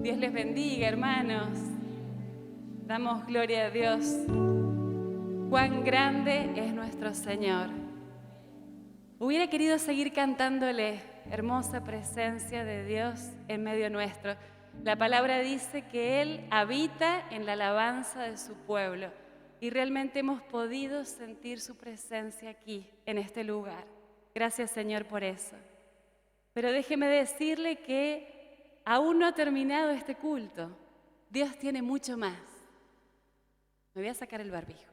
Dios les bendiga, hermanos. Damos gloria a Dios. Cuán grande es nuestro Señor. Hubiera querido seguir cantándole hermosa presencia de Dios en medio nuestro. La palabra dice que Él habita en la alabanza de su pueblo y realmente hemos podido sentir su presencia aquí, en este lugar. Gracias, Señor, por eso. Pero déjeme decirle que aún no ha terminado este culto. Dios tiene mucho más. Me voy a sacar el barbijo.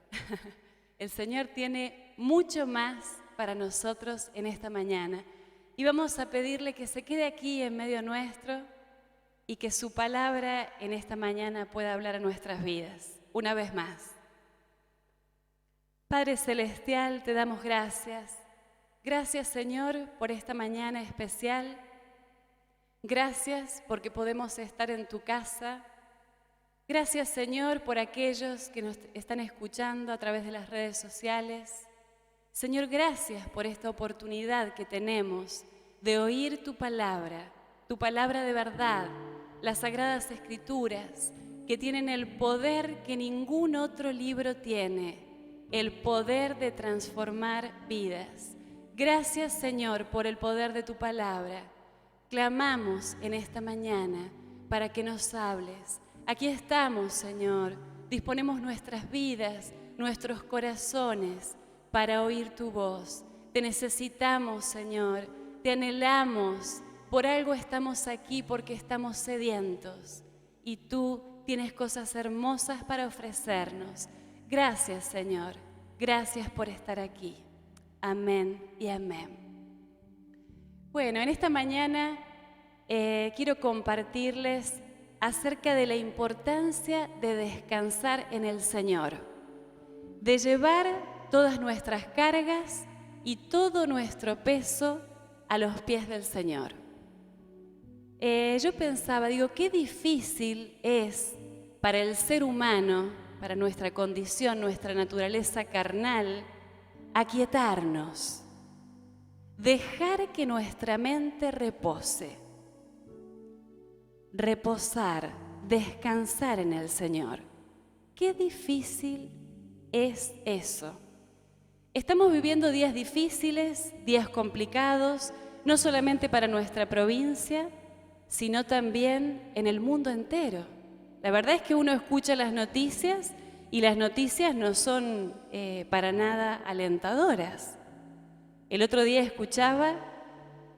El Señor tiene mucho más para nosotros en esta mañana. Y vamos a pedirle que se quede aquí en medio nuestro y que su palabra en esta mañana pueda hablar a nuestras vidas. Una vez más. Padre Celestial, te damos gracias. Gracias, Señor, por esta mañana especial. Gracias porque podemos estar en tu casa. Gracias, Señor, por aquellos que nos están escuchando a través de las redes sociales. Señor, gracias por esta oportunidad que tenemos de oír tu palabra de verdad, las Sagradas Escrituras, que tienen el poder que ningún otro libro tiene, el poder de transformar vidas. Gracias, Señor, por el poder de tu palabra. Clamamos en esta mañana para que nos hables. Aquí estamos, Señor. Disponemos nuestras vidas, nuestros corazones para oír tu voz. Te necesitamos, Señor. Te anhelamos. Por algo estamos aquí, porque estamos sedientos. Y tú tienes cosas hermosas para ofrecernos. Gracias, Señor. Gracias por estar aquí. Amén y amén. Bueno, en esta mañana quiero compartirles acerca de la importancia de descansar en el Señor, de llevar todas nuestras cargas y todo nuestro peso a los pies del Señor. Yo pensaba, qué difícil es para el ser humano, para nuestra condición, nuestra naturaleza carnal, aquietarnos. Dejar que nuestra mente repose, reposar, descansar en el Señor. Qué difícil es eso. Estamos viviendo días difíciles, días complicados, no solamente para nuestra provincia, sino también en el mundo entero. La verdad es que uno escucha las noticias y las noticias no son para nada alentadoras. El otro día escuchaba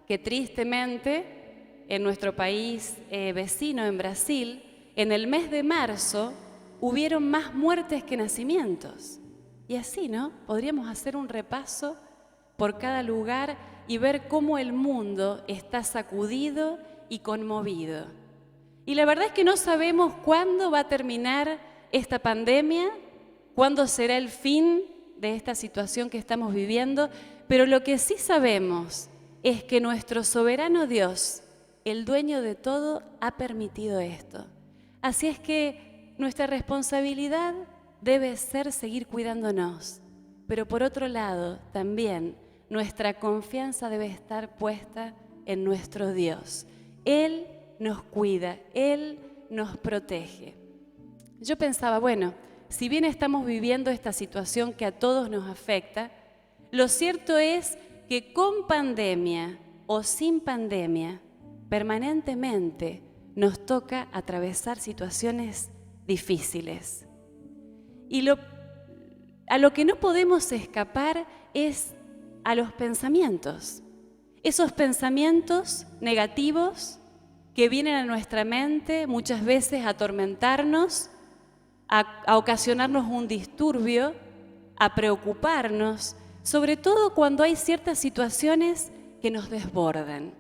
que tristemente en nuestro país vecino, en Brasil, en el mes de marzo hubieron más muertes que nacimientos. Y así, ¿no? Podríamos hacer un repaso por cada lugar y ver cómo el mundo está sacudido y conmovido. Y la verdad es que no sabemos cuándo va a terminar esta pandemia, cuándo será el fin de esta situación que estamos viviendo, pero lo que sí sabemos es que nuestro soberano Dios, el dueño de todo, ha permitido esto. Así es que nuestra responsabilidad debe ser seguir cuidándonos, pero por otro lado también nuestra confianza debe estar puesta en nuestro Dios. Él nos cuida, Él nos protege. Yo pensaba, bueno, si bien estamos viviendo esta situación que a todos nos afecta, lo cierto es que con pandemia o sin pandemia, permanentemente nos toca atravesar situaciones difíciles. Y a lo que no podemos escapar es a los pensamientos. Esos pensamientos negativos que vienen a nuestra mente muchas veces a atormentarnos, a ocasionarnos un disturbio, a preocuparnos, sobre todo cuando hay ciertas situaciones que nos desbordan.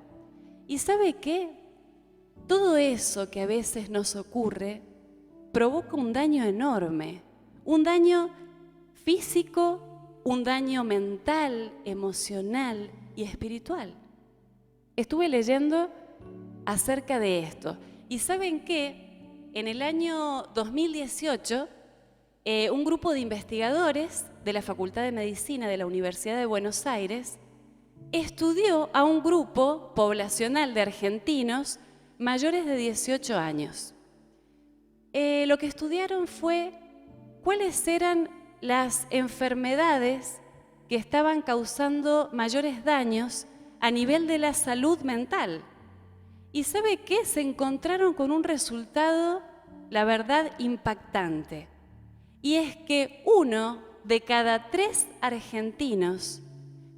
¿Y sabe qué? Todo eso que a veces nos ocurre provoca un daño enorme, un daño físico, un daño mental, emocional y espiritual. Estuve leyendo acerca de esto. ¿Y saben qué? En el año 2018, un grupo de investigadores de la Facultad de Medicina de la Universidad de Buenos Aires estudió a un grupo poblacional de argentinos mayores de 18 años. Lo que estudiaron fue cuáles eran las enfermedades que estaban causando mayores daños a nivel de la salud mental. ¿Y sabe qué? Se encontraron con un resultado, la verdad, impactante. Y es que 1 de cada 3 argentinos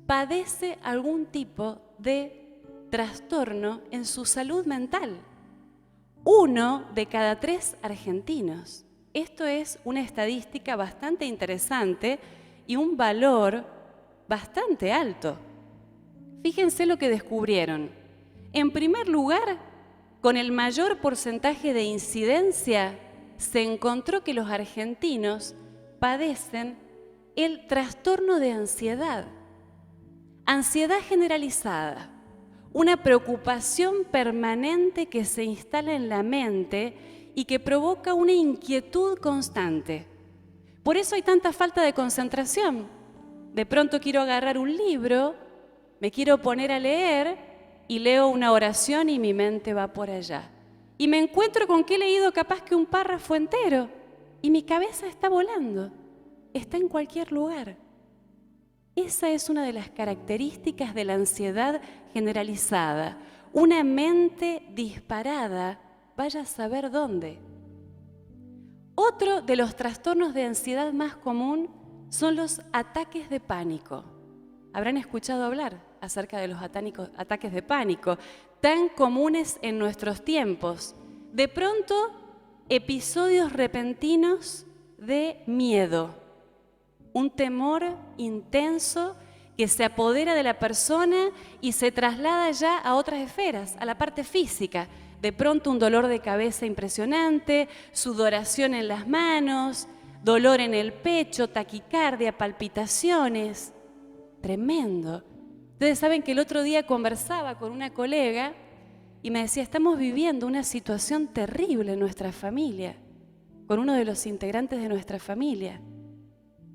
padece algún tipo de trastorno en su salud mental. 1 de cada 3 argentinos. Esto es una estadística bastante interesante y un valor bastante alto. Fíjense lo que descubrieron. En primer lugar, con el mayor porcentaje de incidencia, se encontró que los argentinos padecen el trastorno de ansiedad. Ansiedad generalizada, una preocupación permanente que se instala en la mente y que provoca una inquietud constante. Por eso hay tanta falta de concentración. De pronto quiero agarrar un libro, me quiero poner a leer y leo una oración y mi mente va por allá. Y me encuentro con que he leído capaz que un párrafo entero y mi cabeza está volando, está en cualquier lugar. Esa es una de las características de la ansiedad generalizada, una mente disparada, vaya a saber dónde. Otro de los trastornos de ansiedad más común son los ataques de pánico. Habrán escuchado hablar acerca de los ataques de pánico, tan comunes en nuestros tiempos. De pronto, episodios repentinos de miedo, un temor intenso que se apodera de la persona y se traslada ya a otras esferas, a la parte física. De pronto un dolor de cabeza impresionante, sudoración en las manos, dolor en el pecho, taquicardia, palpitaciones. Tremendo. Ustedes saben que el otro día conversaba con una colega y me decía, estamos viviendo una situación terrible en nuestra familia, con uno de los integrantes de nuestra familia.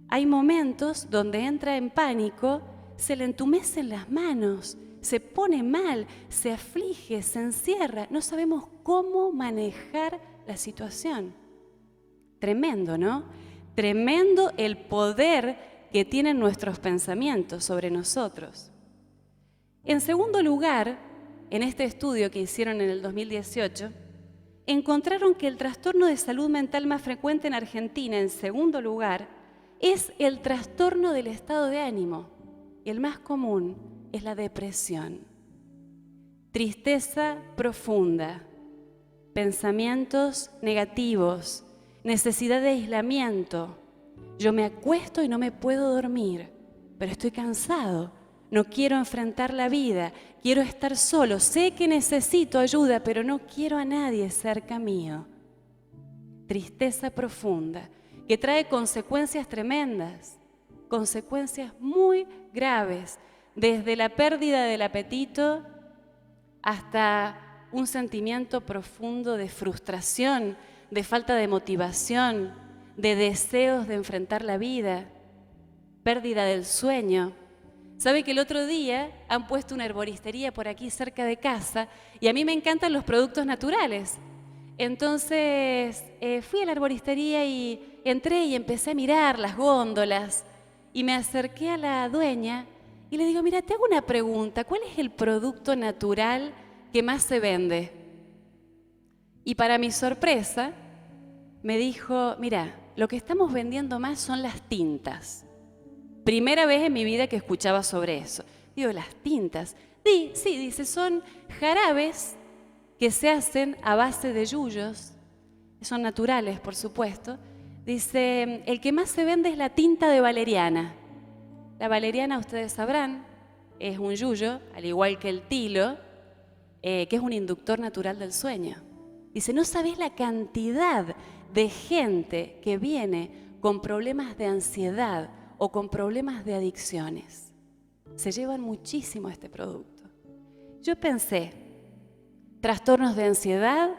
Hay momentos donde entra en pánico, se le entumecen las manos, se pone mal, se aflige, se encierra. No sabemos cómo manejar la situación. Tremendo, ¿no? Tremendo el poder que tienen nuestros pensamientos sobre nosotros. En segundo lugar, en este estudio que hicieron en el 2018, encontraron que el trastorno de salud mental más frecuente en Argentina, en segundo lugar, es el trastorno del estado de ánimo. Y el más común es la depresión. Tristeza profunda, pensamientos negativos, necesidad de aislamiento. Yo me acuesto y no me puedo dormir, pero estoy cansado. No quiero enfrentar la vida, quiero estar solo. Sé que necesito ayuda, pero no quiero a nadie cerca mío. Tristeza profunda, que trae consecuencias tremendas, consecuencias muy graves, desde la pérdida del apetito hasta un sentimiento profundo de frustración, de falta de motivación, de deseos de enfrentar la vida, pérdida del sueño. ¿Sabe que el otro día han puesto una herboristería por aquí cerca de casa y a mí me encantan los productos naturales? Entonces fui a la herboristería y entré y empecé a mirar las góndolas y me acerqué a la dueña y le digo, mira, te hago una pregunta, ¿cuál es el producto natural que más se vende? Y para mi sorpresa me dijo, mira, lo que estamos vendiendo más son las tintas. Primera vez en mi vida que escuchaba sobre eso. Digo, las tintas. Sí, dice, son jarabes que se hacen a base de yuyos, son naturales, por supuesto. Dice, el que más se vende es la tinta de valeriana. La valeriana, ustedes sabrán, es un yuyo, al igual que el tilo, que es un inductor natural del sueño. Dice, no sabés la cantidad de gente que viene con problemas de ansiedad o con problemas de adicciones. Se llevan muchísimo este producto. Yo pensé, trastornos de ansiedad,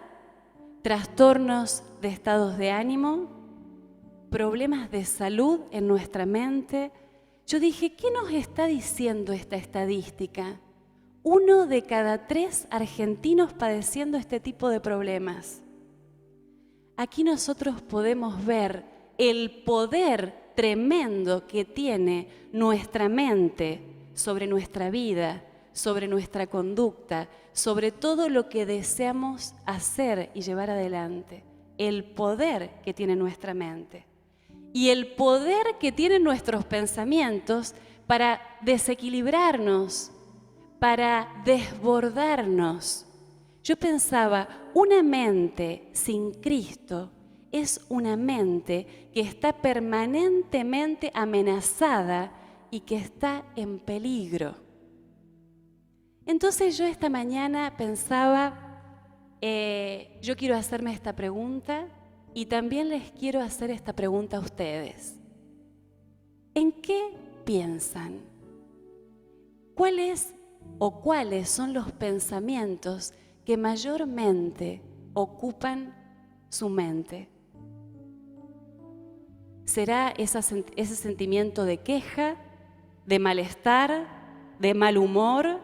trastornos de estados de ánimo, problemas de salud en nuestra mente. Yo dije, ¿qué nos está diciendo esta estadística? 1 de cada 3 argentinos padeciendo este tipo de problemas. Aquí nosotros podemos ver el poder tremendo que tiene nuestra mente sobre nuestra vida, sobre nuestra conducta, sobre todo lo que deseamos hacer y llevar adelante. El poder que tiene nuestra mente y el poder que tienen nuestros pensamientos para desequilibrarnos, para desbordarnos. Yo pensaba, una mente sin Cristo es una mente que está permanentemente amenazada y que está en peligro. Entonces yo esta mañana pensaba, yo quiero hacerme esta pregunta y también les quiero hacer esta pregunta a ustedes. ¿En qué piensan? ¿Cuáles son los pensamientos que mayormente ocupan su mente? ¿Será ese sentimiento de queja, de malestar, de mal humor?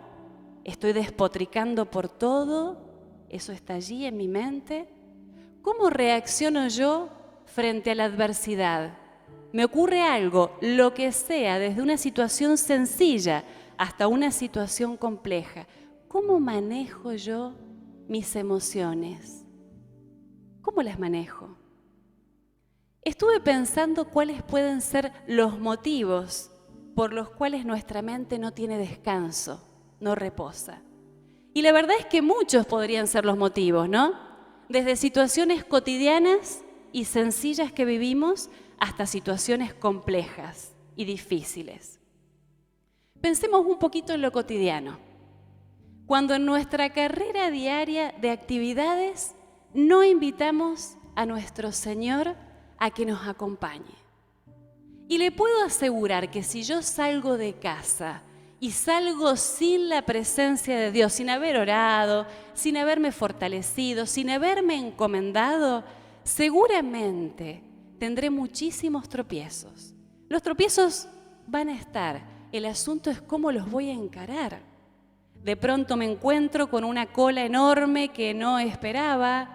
¿Estoy despotricando por todo? ¿Eso está allí en mi mente? ¿Cómo reacciono yo frente a la adversidad? Me ocurre algo, lo que sea, desde una situación sencilla hasta una situación compleja. ¿Cómo manejo yo mis emociones? ¿Cómo las manejo? Estuve pensando cuáles pueden ser los motivos por los cuales nuestra mente no tiene descanso, no reposa. Y la verdad es que muchos podrían ser los motivos, ¿no? Desde situaciones cotidianas y sencillas que vivimos hasta situaciones complejas y difíciles. Pensemos un poquito en lo cotidiano. Cuando en nuestra carrera diaria de actividades no invitamos a nuestro Señor a que nos acompañe. Y le puedo asegurar que si yo salgo de casa y salgo sin la presencia de Dios, sin haber orado, sin haberme fortalecido, sin haberme encomendado, seguramente tendré muchísimos tropiezos. Los tropiezos van a estar, el asunto es cómo los voy a encarar. De pronto me encuentro con una cola enorme que no esperaba.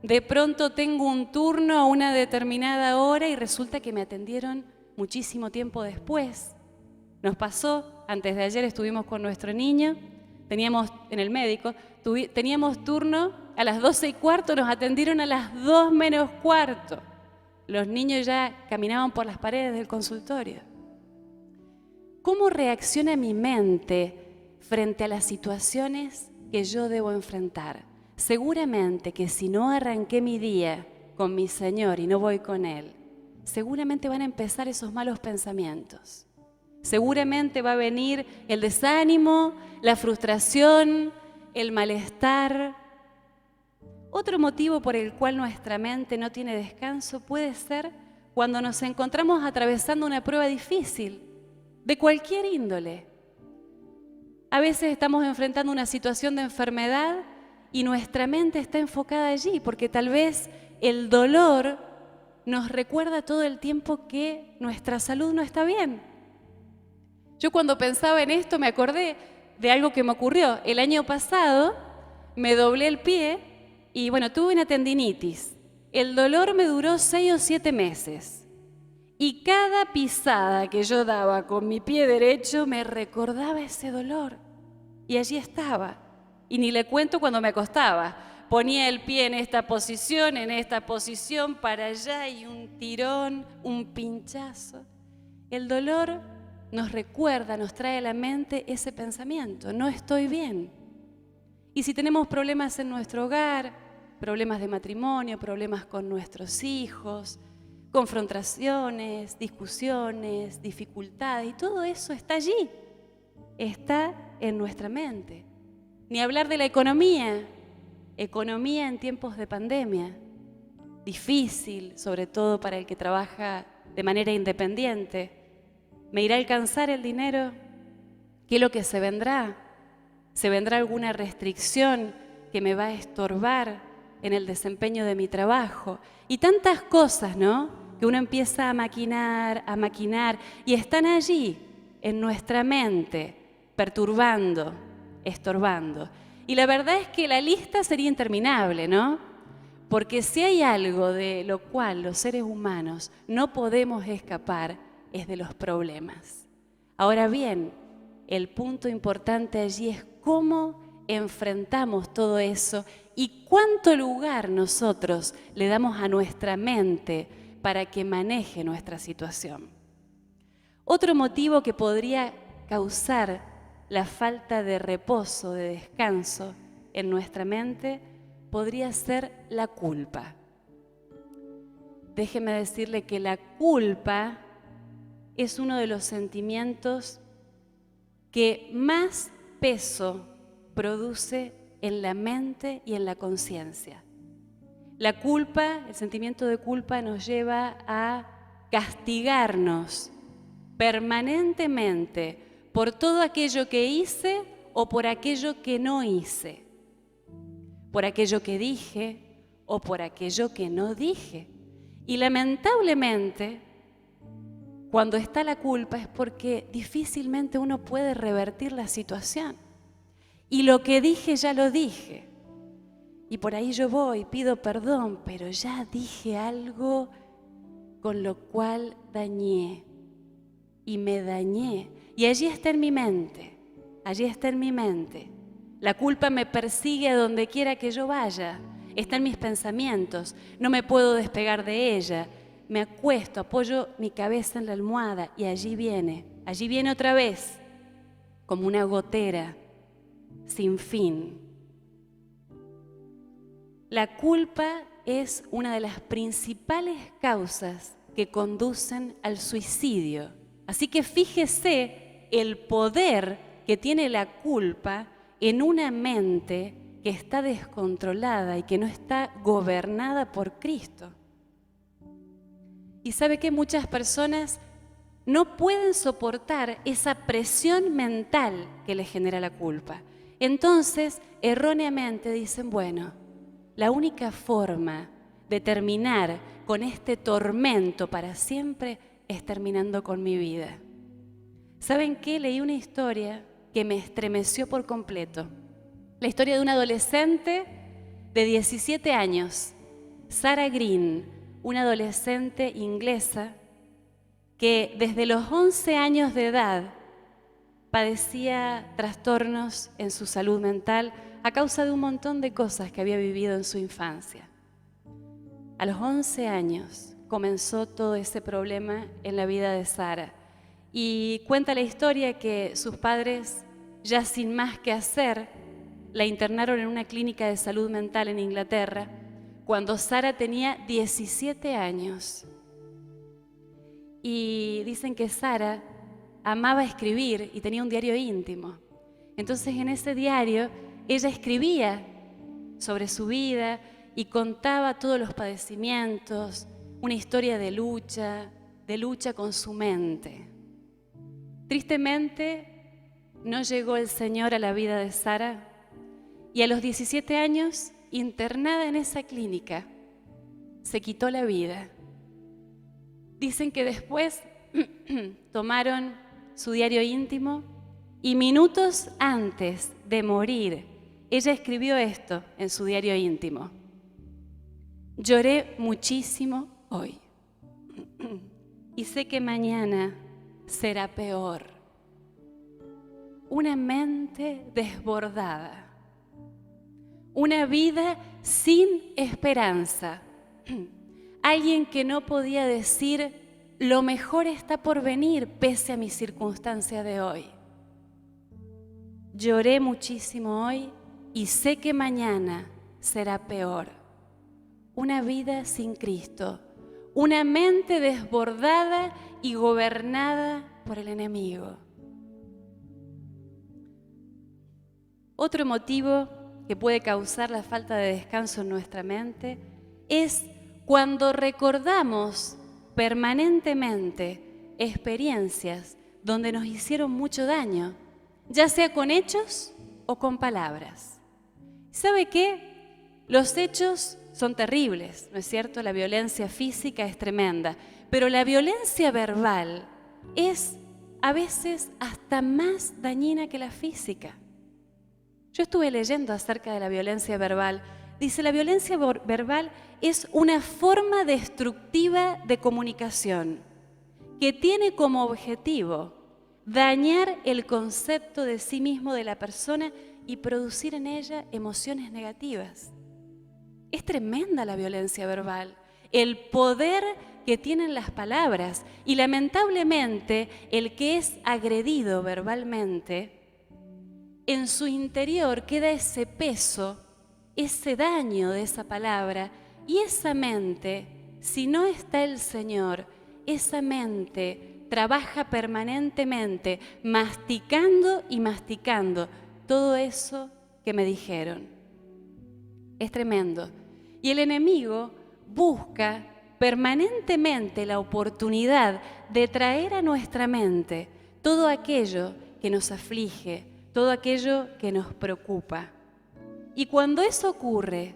De pronto tengo un turno a una determinada hora y resulta que me atendieron muchísimo tiempo después. Nos pasó, antes de ayer estuvimos con nuestro niño, teníamos en el médico, teníamos turno a las 12:15, nos atendieron a las 2 menos cuarto. Los niños ya caminaban por las paredes del consultorio. ¿Cómo reacciona mi mente frente a las situaciones que yo debo enfrentar? Seguramente que si no arranqué mi día con mi Señor y no voy con Él, seguramente van a empezar esos malos pensamientos. Seguramente va a venir el desánimo, la frustración, el malestar. Otro motivo por el cual nuestra mente no tiene descanso puede ser cuando nos encontramos atravesando una prueba difícil, de cualquier índole. A veces estamos enfrentando una situación de enfermedad y nuestra mente está enfocada allí, porque tal vez el dolor nos recuerda todo el tiempo que nuestra salud no está bien. Yo cuando pensaba en esto me acordé de algo que me ocurrió. El año pasado me doblé el pie y tuve una tendinitis. El dolor me duró 6 o 7 meses. Y cada pisada que yo daba con mi pie derecho me recordaba ese dolor. Y allí estaba. Y ni le cuento cuando me acostaba. Ponía el pie en esta posición, para allá y un tirón, un pinchazo. El dolor nos recuerda, nos trae a la mente ese pensamiento, no estoy bien. Y si tenemos problemas en nuestro hogar, problemas de matrimonio, problemas con nuestros hijos, confrontaciones, discusiones, dificultades, y todo eso está allí, está en nuestra mente. Ni hablar de la economía en tiempos de pandemia, difícil, sobre todo para el que trabaja de manera independiente. ¿Me irá a alcanzar el dinero? ¿Qué es lo que se vendrá? ¿Se vendrá alguna restricción que me va a estorbar en el desempeño de mi trabajo? Y tantas cosas, ¿no? Que uno empieza a maquinar, y están allí, en nuestra mente, perturbando estorbando. Y la verdad es que la lista sería interminable, ¿no? Porque si hay algo de lo cual los seres humanos no podemos escapar, es de los problemas. Ahora bien, el punto importante allí es cómo enfrentamos todo eso y cuánto lugar nosotros le damos a nuestra mente para que maneje nuestra situación. Otro motivo que podría causar la falta de reposo, de descanso en nuestra mente, podría ser la culpa. Déjeme decirle que la culpa es uno de los sentimientos que más peso produce en la mente y en la conciencia. La culpa, el sentimiento de culpa nos lleva a castigarnos permanentemente por todo aquello que hice o por aquello que no hice, por aquello que dije o por aquello que no dije. Y lamentablemente, cuando está la culpa es porque difícilmente uno puede revertir la situación. Y lo que dije ya lo dije. Y por ahí yo voy, pido perdón, pero ya dije algo con lo cual dañé. Y me dañé. Y allí está en mi mente, allí está en mi mente. La culpa me persigue a donde quiera que yo vaya. Está en mis pensamientos, no me puedo despegar de ella. Me acuesto, apoyo mi cabeza en la almohada y allí viene otra vez, como una gotera sin fin. La culpa es una de las principales causas que conducen al suicidio. Así que fíjese el poder que tiene la culpa en una mente que está descontrolada y que no está gobernada por Cristo. Y sabe que muchas personas no pueden soportar esa presión mental que les genera la culpa. Entonces, erróneamente dicen, bueno, la única forma de terminar con este tormento para siempre es terminando con mi vida. ¿Saben qué? Leí una historia que me estremeció por completo. La historia de una adolescente de 17 años, Sarah Green, una adolescente inglesa que desde los 11 años de edad padecía trastornos en su salud mental a causa de un montón de cosas que había vivido en su infancia. A los 11 años comenzó todo ese problema en la vida de Sarah. Y cuenta la historia que sus padres, ya sin más que hacer, la internaron en una clínica de salud mental en Inglaterra cuando Sarah tenía 17 años. Y dicen que Sarah amaba escribir y tenía un diario íntimo. Entonces en ese diario ella escribía sobre su vida y contaba todos los padecimientos, una historia de lucha con su mente. Tristemente no llegó el Señor a la vida de Sarah y a los 17 años, internada en esa clínica, se quitó la vida. Dicen que después tomaron su diario íntimo y minutos antes de morir, ella escribió esto en su diario íntimo: lloré muchísimo hoy y sé que mañana será peor. Una mente desbordada. Una vida sin esperanza. Alguien que no podía decir, lo mejor está por venir pese a mi circunstancia de hoy. Lloré muchísimo hoy y sé que mañana será peor. Una vida sin Cristo. Una mente desbordada y gobernada por el enemigo. Otro motivo que puede causar la falta de descanso en nuestra mente es cuando recordamos permanentemente experiencias donde nos hicieron mucho daño, ya sea con hechos o con palabras. ¿Sabe qué? Los hechos son terribles, ¿no es cierto? La violencia física es tremenda, pero la violencia verbal es a veces hasta más dañina que la física. Yo estuve leyendo acerca de la violencia verbal. Dice, la violencia verbal es una forma destructiva de comunicación que tiene como objetivo dañar el concepto de sí mismo de la persona y producir en ella emociones negativas. Es tremenda la violencia verbal, el poder que tienen las palabras, y lamentablemente el que es agredido verbalmente, en su interior queda ese peso, ese daño de esa palabra, y esa mente, si no está el Señor, esa mente trabaja permanentemente masticando y masticando todo eso que me dijeron. Es tremendo. Y el enemigo busca permanentemente la oportunidad de traer a nuestra mente todo aquello que nos aflige, todo aquello que nos preocupa. Y cuando eso ocurre,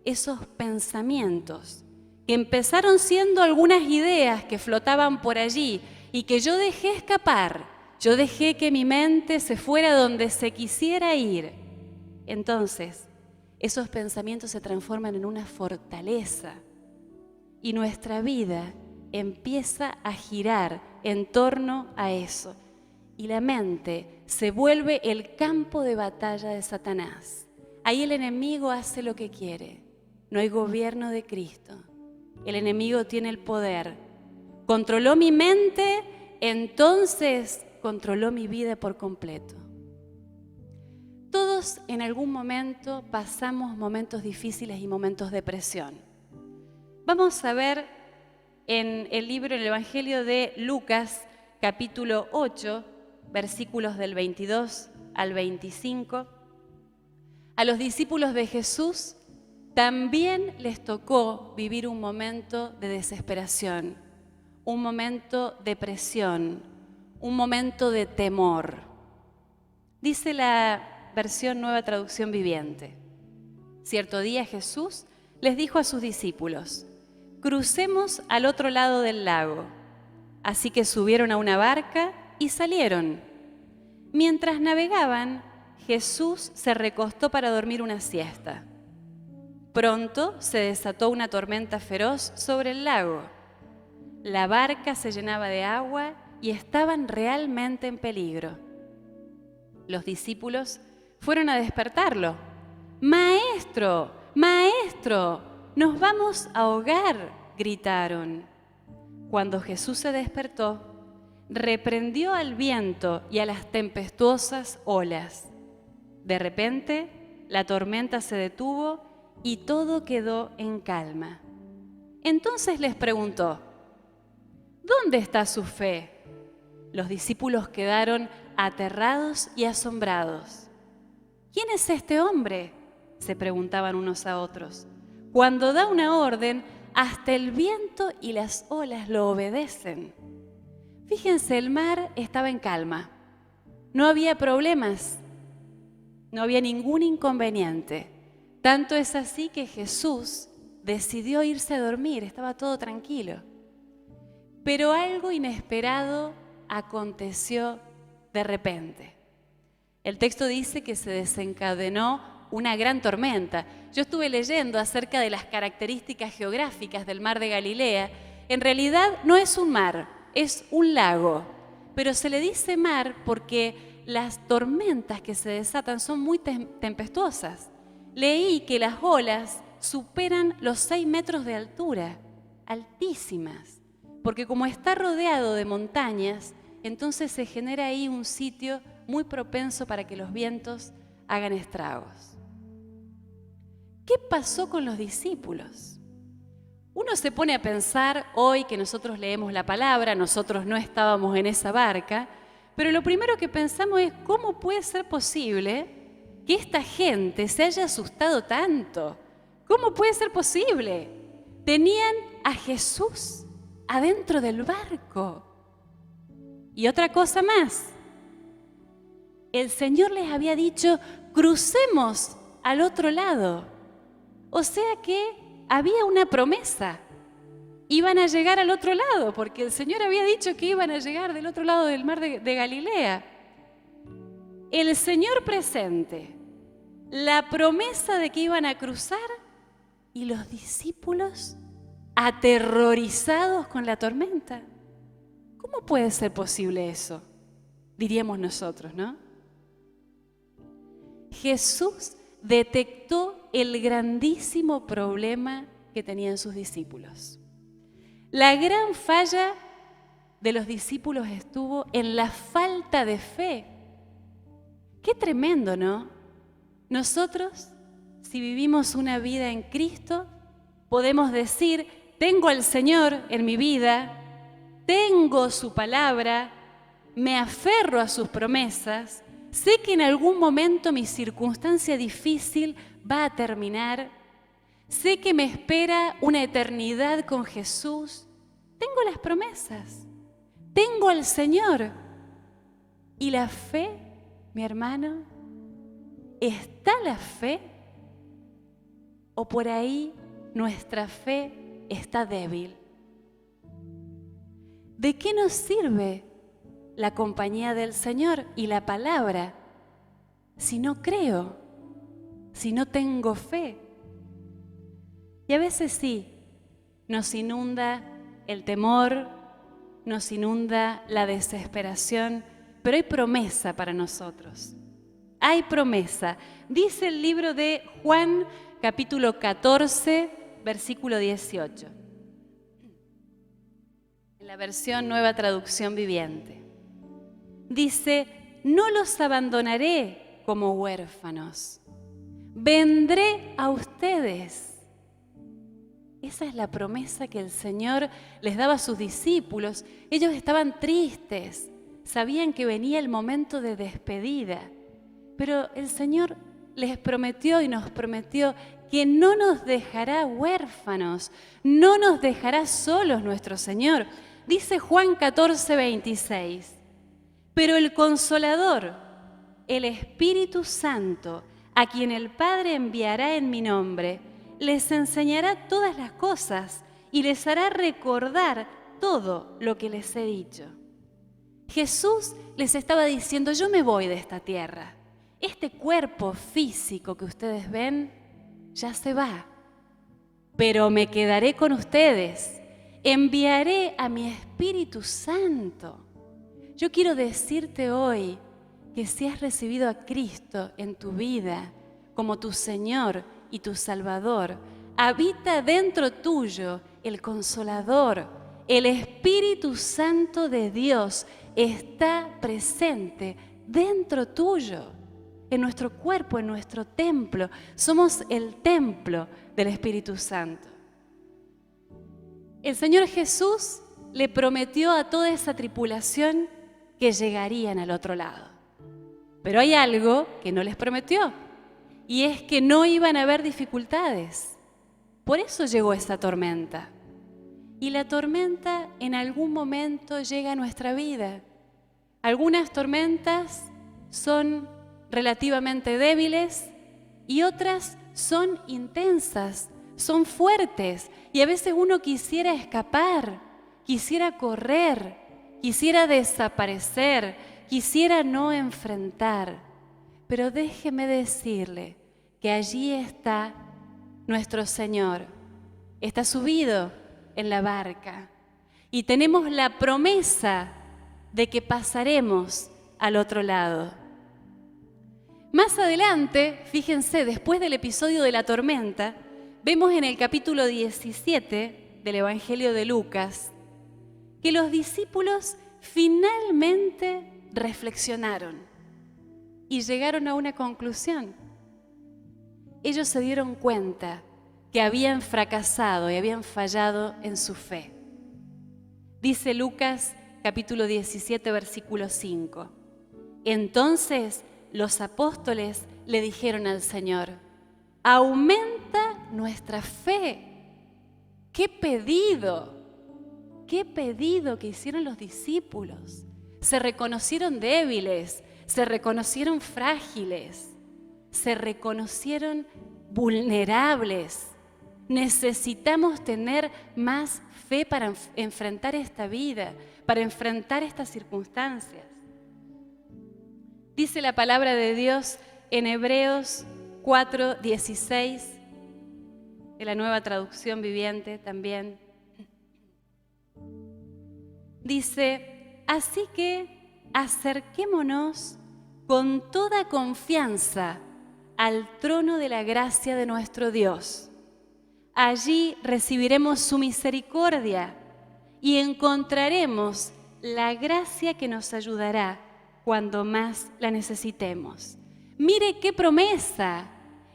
esos pensamientos que empezaron siendo algunas ideas que flotaban por allí y que yo dejé escapar, yo dejé que mi mente se fuera donde se quisiera ir, entonces esos pensamientos se transforman en una fortaleza y nuestra vida empieza a girar en torno a eso. Y la mente se vuelve el campo de batalla de Satanás. Ahí el enemigo hace lo que quiere. No hay gobierno de Cristo. El enemigo tiene el poder. Controló mi mente, entonces controló mi vida por completo. Todos en algún momento pasamos momentos difíciles y momentos de presión. Vamos a ver en el libro, en el Evangelio de Lucas, capítulo 8, versículos del 22 al 25. A los discípulos de Jesús también les tocó vivir un momento de desesperación, un momento de presión, un momento de temor. Dice la versión Nueva Traducción Viviente: cierto día Jesús les dijo a sus discípulos: crucemos al otro lado del lago. Así que subieron a una barca y salieron. Mientras navegaban, Jesús se recostó para dormir una siesta. Pronto se desató una tormenta feroz sobre el lago. La barca se llenaba de agua y estaban realmente en peligro. Los discípulos fueron a despertarlo. ¡Maestro! ¡Maestro! ¡Nos vamos a ahogar!, gritaron. Cuando Jesús se despertó, reprendió al viento y a las tempestuosas olas. De repente, la tormenta se detuvo y todo quedó en calma. Entonces les preguntó: ¿dónde está su fe? Los discípulos quedaron aterrados y asombrados. ¿Quién es este hombre?, se preguntaban unos a otros. Cuando da una orden, hasta el viento y las olas lo obedecen. Fíjense, el mar estaba en calma. No había problemas. No había ningún inconveniente. Tanto es así que Jesús decidió irse a dormir. Estaba todo tranquilo. Pero algo inesperado aconteció de repente. El texto dice que se desencadenó una gran tormenta. Yo estuve leyendo acerca de las características geográficas del mar de Galilea. En realidad no es un mar, es un lago. Pero se le dice mar porque las tormentas que se desatan son muy tempestuosas. Leí que las olas superan los 6 metros de altura, altísimas. Porque como está rodeado de montañas, entonces se genera ahí un sitio muy propenso para que los vientos hagan estragos. ¿Qué pasó con los discípulos? Uno se pone a pensar hoy que nosotros leemos la palabra, nosotros no estábamos en esa barca, pero lo primero que pensamos es: ¿cómo puede ser posible que esta gente se haya asustado tanto? ¿Cómo puede ser posible? Tenían a Jesús adentro del barco. Y otra cosa más, el Señor les había dicho: crucemos al otro lado. O sea que había una promesa. Iban a llegar al otro lado, porque el Señor había dicho que iban a llegar del otro lado del mar de Galilea. El Señor presente la promesa de que iban a cruzar y los discípulos aterrorizados con la tormenta. ¿Cómo puede ser posible eso? Diríamos nosotros, ¿no? Jesús detectó el grandísimo problema que tenían sus discípulos. La gran falla de los discípulos estuvo en la falta de fe. Qué tremendo, ¿no? Nosotros, si vivimos una vida en Cristo, podemos decir, tengo al Señor en mi vida, tengo su palabra, me aferro a sus promesas, sé que en algún momento mi circunstancia difícil va a terminar, sé que me espera una eternidad con Jesús, tengo las promesas, tengo al Señor. ¿Y la fe, mi hermano? ¿Está la fe? ¿O por ahí nuestra fe está débil? ¿De qué nos sirve la compañía del Señor y la palabra si no creo, si no tengo fe? Y a veces sí, nos inunda el temor, nos inunda la desesperación, pero hay promesa para nosotros. Hay promesa. Dice el libro de Juan, capítulo 14, versículo 18. En la versión Nueva Traducción Viviente. Dice, no los abandonaré como huérfanos. Vendré a ustedes. Esa es la promesa que el Señor les daba a sus discípulos. Ellos estaban tristes, sabían que venía el momento de despedida, pero el Señor les prometió y nos prometió que no nos dejará huérfanos, no nos dejará solos nuestro Señor. Dice Juan 14, 26, pero el Consolador, el Espíritu Santo, a quien el Padre enviará en mi nombre, les enseñará todas las cosas y les hará recordar todo lo que les he dicho. Jesús les estaba diciendo, yo me voy de esta tierra. Este cuerpo físico que ustedes ven ya se va, pero me quedaré con ustedes. Enviaré a mi Espíritu Santo. Yo quiero decirte hoy que si has recibido a Cristo en tu vida como tu Señor y tu Salvador, habita dentro tuyo el Consolador, el Espíritu Santo de Dios está presente dentro tuyo, en nuestro cuerpo, en nuestro templo. Somos el templo del Espíritu Santo. El Señor Jesús le prometió a toda esa tripulación que llegarían al otro lado. Pero hay algo que no les prometió, y es que no iban a haber dificultades. Por eso llegó esa tormenta. Y la tormenta en algún momento llega a nuestra vida. Algunas tormentas son relativamente débiles y otras son intensas, son fuertes. Y a veces uno quisiera escapar, quisiera correr, quisiera desaparecer, quisiera no enfrentar. Pero déjeme decirle que allí está nuestro Señor. Está subido en la barca y tenemos la promesa de que pasaremos al otro lado. Más adelante, fíjense, después del episodio de la tormenta, vemos en el capítulo 17 del Evangelio de Lucas que los discípulos finalmente reflexionaron y llegaron a una conclusión. Ellos se dieron cuenta que habían fracasado y habían fallado en su fe. Dice Lucas capítulo 17, versículo 5. Entonces los apóstoles le dijeron al Señor, aumenta nuestra fe. ¡Qué pedido! ¡Qué pedido que hicieron los discípulos! Se reconocieron débiles, se reconocieron frágiles, se reconocieron vulnerables. Necesitamos tener más fe para enfrentar esta vida, para enfrentar estas circunstancias. Dice la palabra de Dios en Hebreos 4:16, de la Nueva Traducción Viviente también. Dice, así que acerquémonos con toda confianza al trono de la gracia de nuestro Dios. Allí recibiremos su misericordia y encontraremos la gracia que nos ayudará cuando más la necesitemos. Mire qué promesa.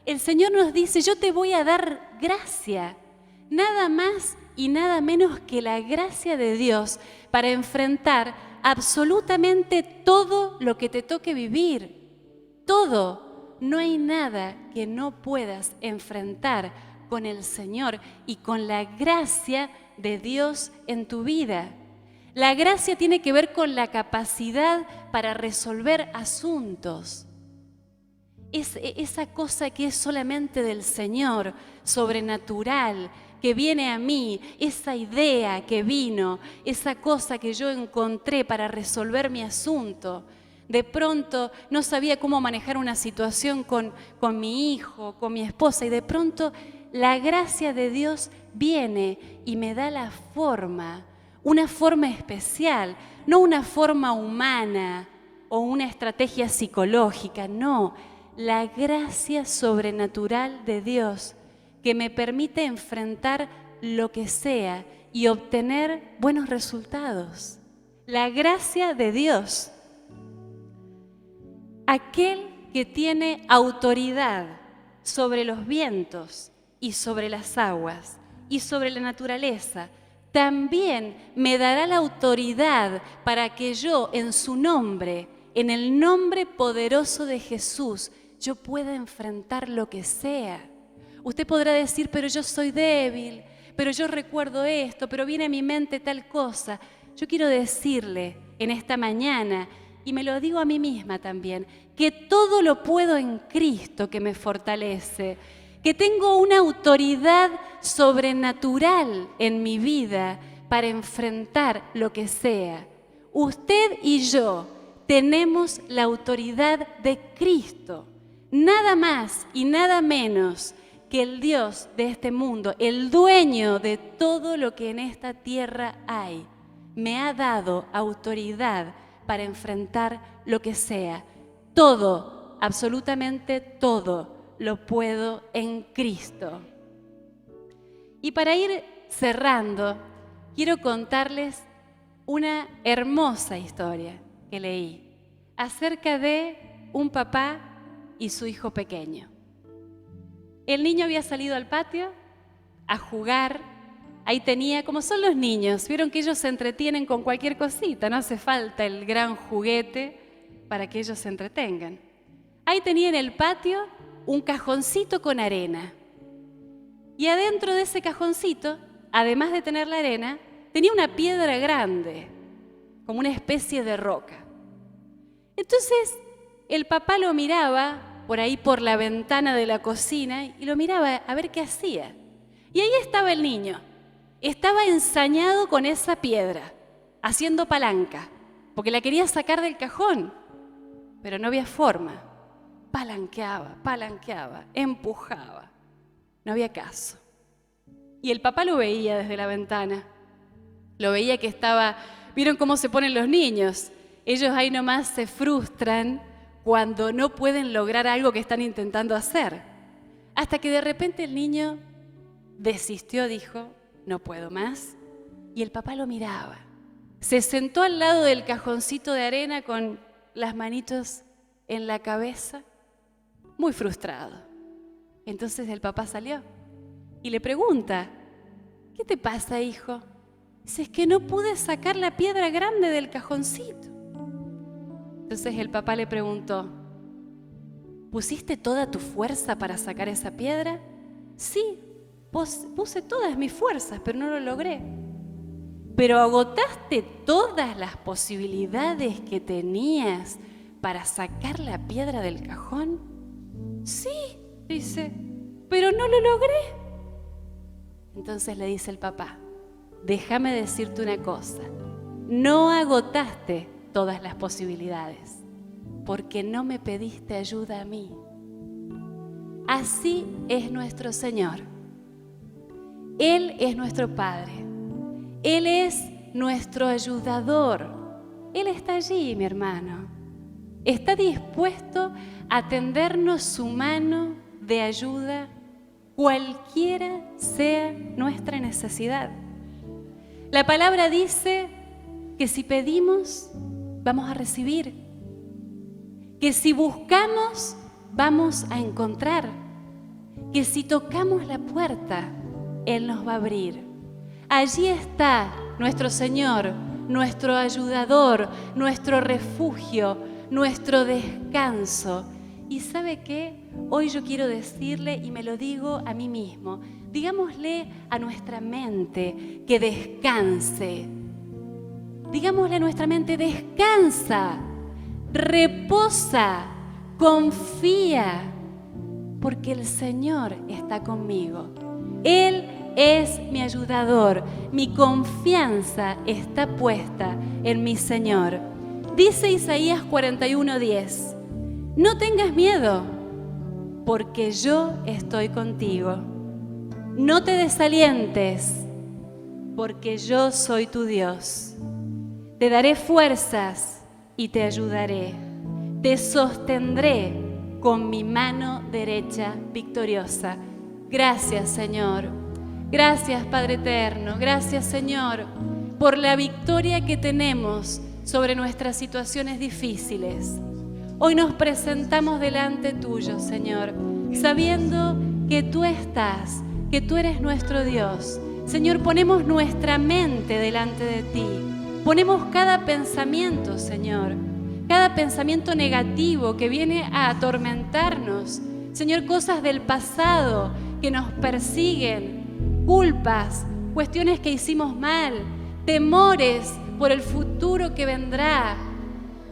El Señor nos dice, yo te voy a dar gracia, nada más y nada menos que la gracia de Dios para enfrentar absolutamente todo lo que te toque vivir. Todo. No hay nada que no puedas enfrentar con el Señor y con la gracia de Dios en tu vida. La gracia tiene que ver con la capacidad para resolver asuntos. Es esa cosa que es solamente del Señor, sobrenatural, que viene a mí, esa idea que vino, esa cosa que yo encontré para resolver mi asunto. De pronto no sabía cómo manejar una situación con mi hijo, con mi esposa, y de pronto la gracia de Dios viene y me da la forma, una forma especial, no una forma humana o una estrategia psicológica, no, la gracia sobrenatural de Dios que me permite enfrentar lo que sea y obtener buenos resultados. La gracia de Dios. Aquel que tiene autoridad sobre los vientos y sobre las aguas y sobre la naturaleza, también me dará la autoridad para que yo en su nombre, en el nombre poderoso de Jesús, yo pueda enfrentar lo que sea. Usted podrá decir, pero yo soy débil, pero yo recuerdo esto, pero viene a mi mente tal cosa. Yo quiero decirle en esta mañana, y me lo digo a mí misma también, que todo lo puedo en Cristo que me fortalece, que tengo una autoridad sobrenatural en mi vida para enfrentar lo que sea. Usted y yo tenemos la autoridad de Cristo, nada más y nada menos que el Dios de este mundo, el dueño de todo lo que en esta tierra hay, me ha dado autoridad para enfrentar lo que sea. Todo, absolutamente todo, lo puedo en Cristo. Y para ir cerrando, quiero contarles una hermosa historia que leí acerca de un papá y su hijo pequeño. El niño había salido al patio a jugar. Ahí tenía, como son los niños, vieron que ellos se entretienen con cualquier cosita, no hace falta el gran juguete para que ellos se entretengan. Ahí tenía en el patio un cajoncito con arena. Y adentro de ese cajoncito, además de tener la arena, tenía una piedra grande, como una especie de roca. Entonces, el papá lo miraba por ahí por la ventana de la cocina y lo miraba a ver qué hacía. Y ahí estaba el niño. Estaba ensañado con esa piedra, haciendo palanca, porque la quería sacar del cajón, pero no había forma. Palanqueaba, empujaba. No había caso. Y el papá lo veía desde la ventana. Lo veía que estaba... ¿Vieron cómo se ponen los niños? Ellos ahí nomás se frustran cuando no pueden lograr algo que están intentando hacer. Hasta que de repente el niño desistió, dijo, no puedo más. Y el papá lo miraba. Se sentó al lado del cajoncito de arena con las manitos en la cabeza, muy frustrado. Entonces el papá salió y le pregunta, ¿qué te pasa, hijo? Dice, es que no pude sacar la piedra grande del cajoncito. Entonces el papá le preguntó, ¿pusiste toda tu fuerza para sacar esa piedra? Sí, puse todas mis fuerzas, pero no lo logré. ¿Pero agotaste todas las posibilidades que tenías para sacar la piedra del cajón? Sí, dice, pero no lo logré. Entonces le dice el papá, déjame decirte una cosa, no agotaste todas las posibilidades, porque no me pediste ayuda a mí. Así es nuestro Señor. Él es nuestro Padre. Él es nuestro ayudador. Él está allí, mi hermano. Está dispuesto a tendernos su mano de ayuda, cualquiera sea nuestra necesidad. La palabra dice que si pedimos, vamos a recibir. Que si buscamos, vamos a encontrar. Que si tocamos la puerta, Él nos va a abrir. Allí está nuestro Señor, nuestro ayudador, nuestro refugio, nuestro descanso. ¿Y sabe qué? Hoy yo quiero decirle, y me lo digo a mí mismo, digámosle a nuestra mente que descanse. Digámosle a nuestra mente, descansa, reposa, confía, porque el Señor está conmigo. Él es mi ayudador, mi confianza está puesta en mi Señor. Dice Isaías 41:10, no tengas miedo, porque yo estoy contigo. No te desalientes, porque yo soy tu Dios. Te daré fuerzas y te ayudaré. Te sostendré con mi mano derecha victoriosa. Gracias, Señor. Gracias, Padre eterno. Gracias, Señor, por la victoria que tenemos sobre nuestras situaciones difíciles. Hoy nos presentamos delante tuyo, Señor, sabiendo que tú estás, que tú eres nuestro Dios. Señor, ponemos nuestra mente delante de ti. Ponemos cada pensamiento, Señor, cada pensamiento negativo que viene a atormentarnos. Señor, cosas del pasado que nos persiguen, culpas, cuestiones que hicimos mal, temores por el futuro que vendrá,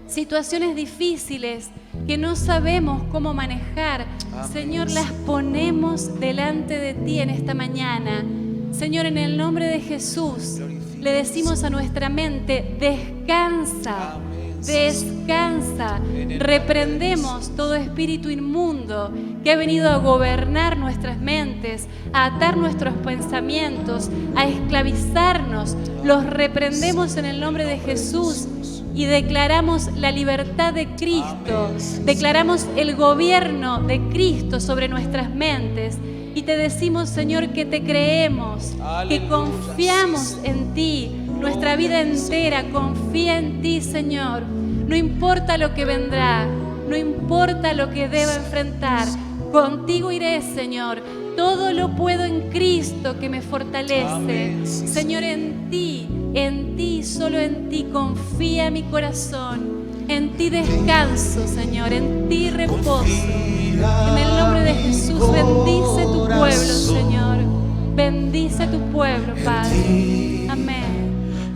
situaciones difíciles que no sabemos cómo manejar. Señor, las ponemos delante de ti en esta mañana. Señor, en el nombre de Jesús, le decimos a nuestra mente, descansa, descansa. Reprendemos todo espíritu inmundo que ha venido a gobernar nuestras mentes, a atar nuestros pensamientos, a esclavizarnos. Los reprendemos en el nombre de Jesús y declaramos la libertad de Cristo, declaramos el gobierno de Cristo sobre nuestras mentes. Y te decimos, Señor, que te creemos, que confiamos en ti. Nuestra vida entera confía en ti, Señor. No importa lo que vendrá, no importa lo que deba enfrentar. Contigo iré, Señor. Todo lo puedo en Cristo que me fortalece. Señor, en ti, solo en ti confía mi corazón. En ti descanso, Señor, en ti reposo. En el nombre de Jesús, bendice tu pueblo, Señor. Bendice tu pueblo, Padre. Amén.